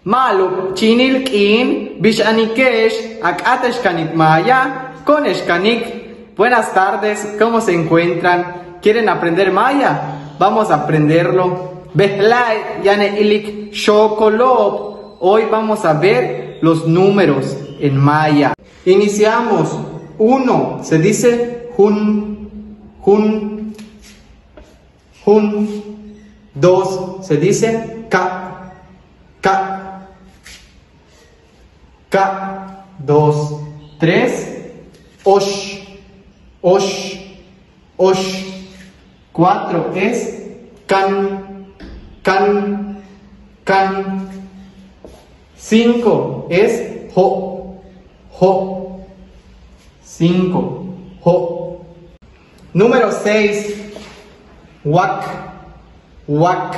Malu chinil kin bishanikesh akateshkanik maya con eshkanik. Buenas tardes, ¿cómo se encuentran? ¿Quieren aprender maya? Vamos a aprenderlo. Behlay yane ilik shokolop. Hoy vamos a ver los números en maya. Iniciamos. 1 se dice hun, hun, hun. 2 se dice ka, ka, ka. 2, 3, osh, osh, osh. 4 es kan, kan, kan. 5 es ho, ho. 5, ho. Número 6, wak, wak.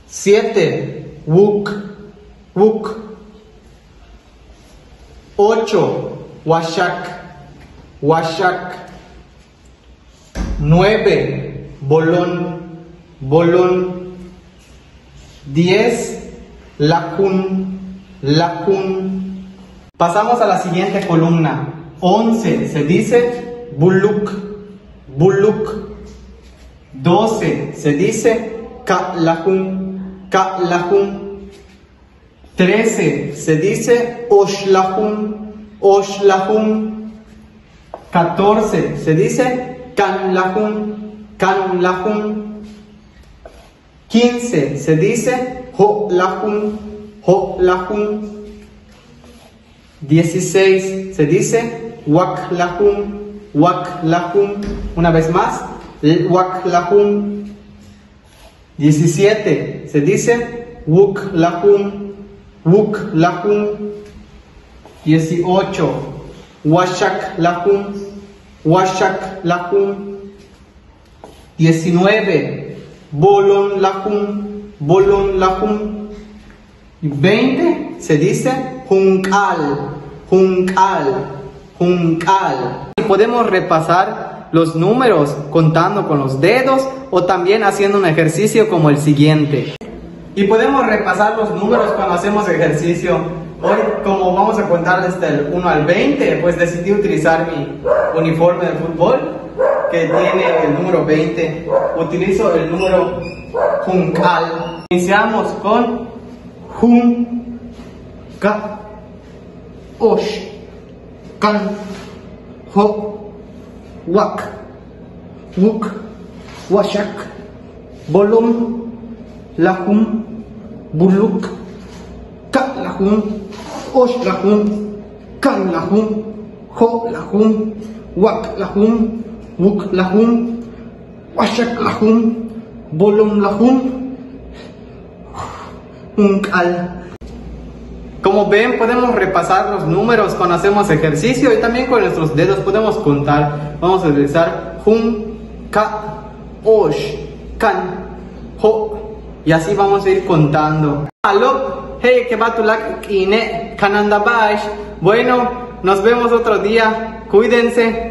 7, wuk, wuk. 8, washak, washak. 9, bolón, bolón. 10, lakun, lakun. Pasamos a la siguiente columna. 11 se dice buluk, buluk. 12 se dice kalahun, kalahun. 13 se dice oshlahun, oshlahun. 14 se dice kanlahun, kanlahun. 15 se dice holahun, holahun. 16 se dice waklahum, waklahum. Una vez más, waklahum. 17 se dice wuklahum, wuklahum. 18 washaklahum, washaklahum. 19 bolonlahum, bolonlahum. Y 20 se dice junkal, junkal, junkal. Y podemos repasar los números contando con los dedos o también haciendo un ejercicio como el siguiente. Y podemos repasar los números cuando hacemos ejercicio. Hoy, como vamos a contar desde el 1 al 20, pues decidí utilizar mi uniforme de fútbol que tiene el número 20. Utilizo el número junkal. Iniciamos con hun, ka, osh, kan, ho, wak, wuk, washak, bolum, lahum, buluk, ka lahum, osh lahum, kan lahum, ho lahum, wak lahum, wuk lahum, washak lahum, bolum lahum. Como ven, podemos repasar los números cuando hacemos ejercicio y también con nuestros dedos podemos contar. Vamos a utilizar hun, ka, osh, kan, ho, y así vamos a ir contando. Aló, hey, que va tu ine, kananda bash. Bueno, nos vemos otro día. Cuídense.